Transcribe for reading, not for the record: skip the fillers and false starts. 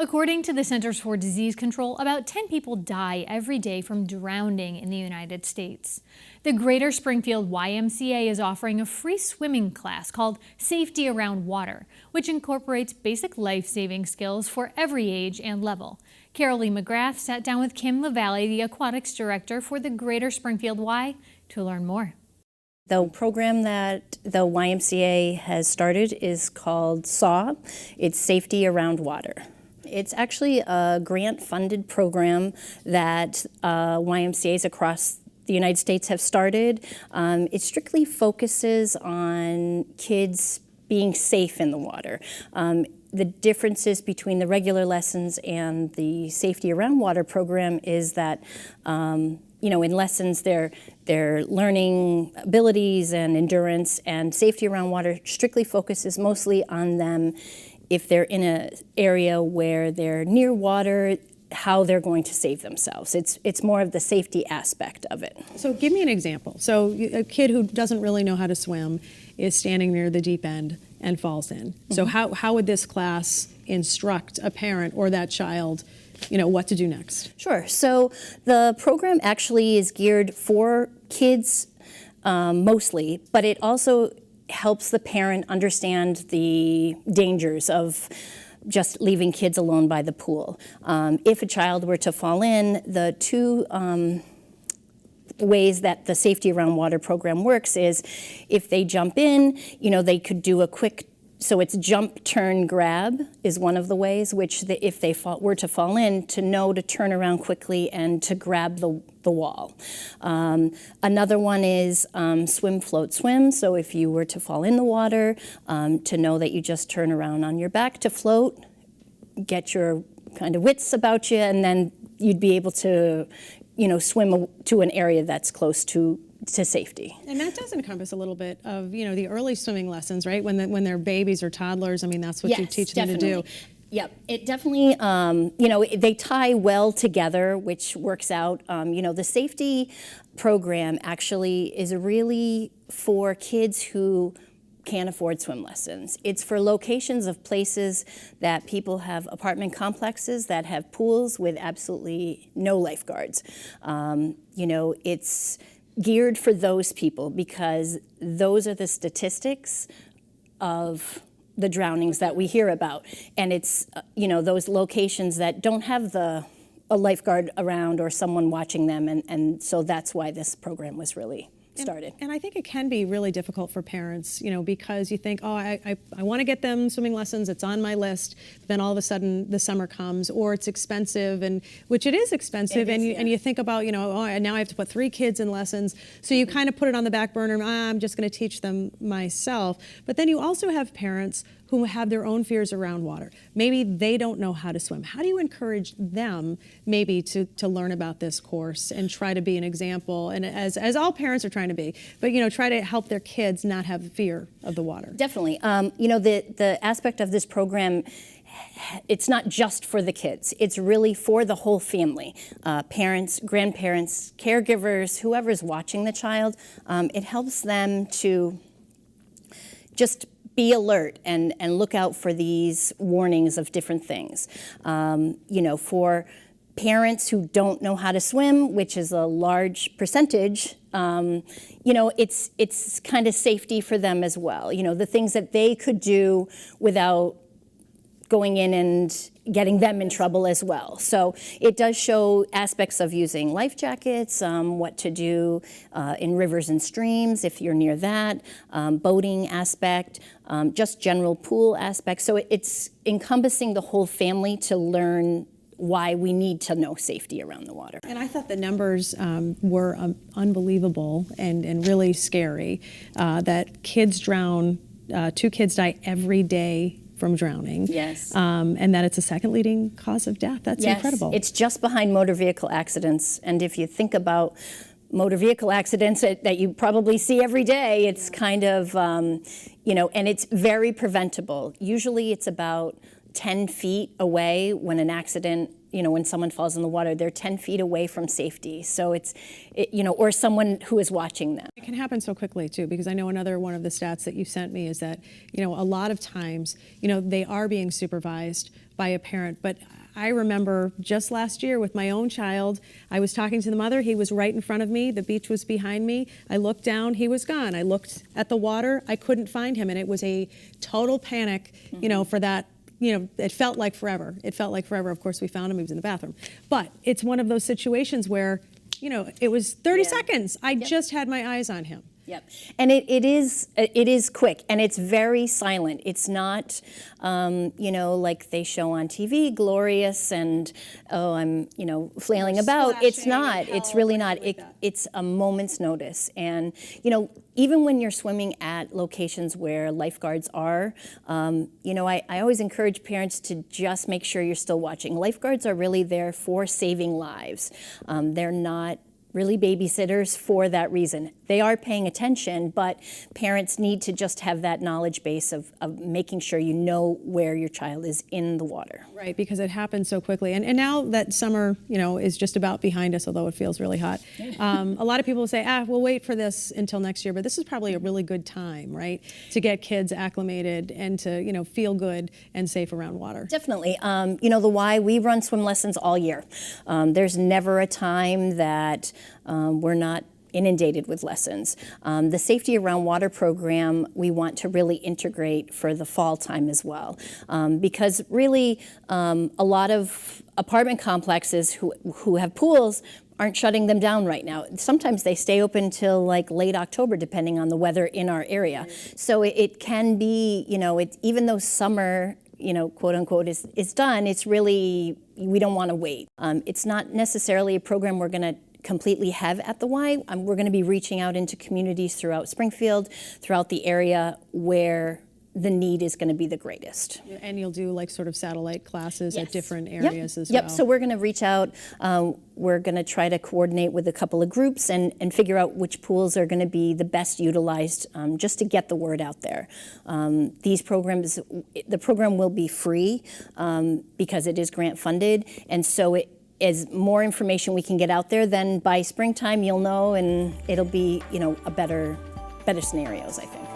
According to the Centers for Disease Control, about 10 people die every day from drowning in the United States. The Greater Springfield YMCA is offering a free swimming class called Safety Around Water, which incorporates basic life-saving skills for every age and level. Carolee McGrath sat down with Kim Lavalle, the Aquatics Director for the Greater Springfield Y, to learn more. The program that the YMCA has started is called SAW. It's Safety Around Water. It's actually a grant-funded program that YMCAs across the United States have started. It strictly focuses on kids being safe in the water. The differences between the regular lessons and the Safety Around Water program is that in lessons they're learning abilities and endurance, and Safety Around Water strictly focuses mostly on them if they're in an area where they're near water, how they're going to save themselves. It's more of the safety aspect of it. So give me an example. So a kid who doesn't really know how to swim is standing near the deep end and falls in. Mm-hmm. So how would this class instruct a parent or that child, what to do next? Sure. So the program actually is geared for kids mostly, but it also helps the parent understand the dangers of just leaving kids alone by the pool. If a child were to fall in, the two ways that the Safety Around Water program works is if they jump in, they could do a quick, so it's jump, turn, grab is one of the ways, which if they were to fall in, to know to turn around quickly and to grab the wall. Another one is swim, float, swim. So if you were to fall in the water, to know that you just turn around on your back to float, get your kind of wits about you, and then you'd be able to, swim to an area that's close to safety. And that does encompass a little bit of, the early swimming lessons, right? When they're babies or toddlers, I mean, that's what you teach them to do. Yep, it definitely, they tie well together, which works out. The safety program actually is really for kids who can't afford swim lessons. It's for locations of places that people have apartment complexes that have pools with absolutely no lifeguards. It's geared for those people because those are the statistics of the drownings that we hear about. And it's, those locations that don't have a lifeguard around or someone watching them. And so that's why this program was really started. And I think it can be really difficult for parents, because you think, oh, I want to get them swimming lessons, it's on my list, but then all of a sudden the summer comes, or it's expensive, and which it is expensive, and you think about, oh, now I have to put 3 kids in lessons, so you kind of put it on the back burner, I'm just going to teach them myself. But then you also have parents who have their own fears around water. Maybe they don't know how to swim. How do you encourage them maybe to learn about this course and try to be an example, and as all parents are trying to be, but try to help their kids not have fear of the water? Definitely. The aspect of this program, it's not just for the kids. It's really for the whole family. Parents, grandparents, caregivers, whoever's watching the child. It helps them to just be alert and look out for these warnings of different things. For parents who don't know how to swim, which is a large percentage, it's kind of safety for them as well. The things that they could do without going in and getting them in trouble as well. So it does show aspects of using life jackets, what to do in rivers and streams if you're near that, boating aspect, just general pool aspects. So it's encompassing the whole family to learn why we need to know safety around the water. And I thought the numbers were unbelievable and really scary, that kids drown, 2 kids die every day from drowning. Yes. And that it's a second leading cause of death. That's incredible. It's just behind motor vehicle accidents. And if you think about motor vehicle accidents that you probably see every day, it's kind of, and it's very preventable. Usually it's about 10 feet away when an accident, when someone falls in the water, they're 10 feet away from safety. So or someone who is watching them. It can happen so quickly too, because I know another one of the stats that you sent me is that, a lot of times, they are being supervised by a parent. But I remember just last year with my own child, I was talking to the mother. He was right in front of me. The beach was behind me. I looked down. He was gone. I looked at the water. I couldn't find him. And it was a total panic, you know, for that. You know, it felt like forever. It felt like forever. Of course, we found him. He was in the bathroom. But it's one of those situations where, you know, it was 30 seconds. I just had my eyes on him. Yep, and it is quick, and it's very silent. It's not, you know, like they show on TV, glorious, and oh, I'm, you know, flailing about. It's not. It's really not. It's a moment's notice, and you know, even when you're swimming at locations where lifeguards are, you know, I always encourage parents to just make sure you're still watching. Lifeguards are really there for saving lives. They're not really babysitters for that reason. They are paying attention, but parents need to just have that knowledge base of making sure you know where your child is in the water. Right, because it happens so quickly. And now that summer, you know, is just about behind us, although it feels really hot. A lot of people say, we'll wait for this until next year, but this is probably a really good time, right, to get kids acclimated and to, you know, feel good and safe around water. Definitely. You know, the Y, we run swim lessons all year. There's never a time that we're not inundated with lessons. The Safety Around Water program we want to really integrate for the fall time as well, because really a lot of apartment complexes who have pools aren't shutting them down right now. Sometimes they stay open till like late October, depending on the weather in our area. So it can be, you know, even though summer, you know, quote unquote, is done, it's really, we don't want to wait. It's not necessarily a program we're going to completely have at the Y. We're going to be reaching out into communities throughout Springfield, throughout the area where the need is going to be the greatest. And you'll do like sort of satellite classes at different areas as well. Yep, so we're going to reach out. We're going to try to coordinate with a couple of groups and figure out which pools are going to be the best utilized just to get the word out there. These programs, the program will be free because it is grant funded, and so as more information we can get out there, then by springtime you'll know, and it'll be, you know, a better scenarios, I think.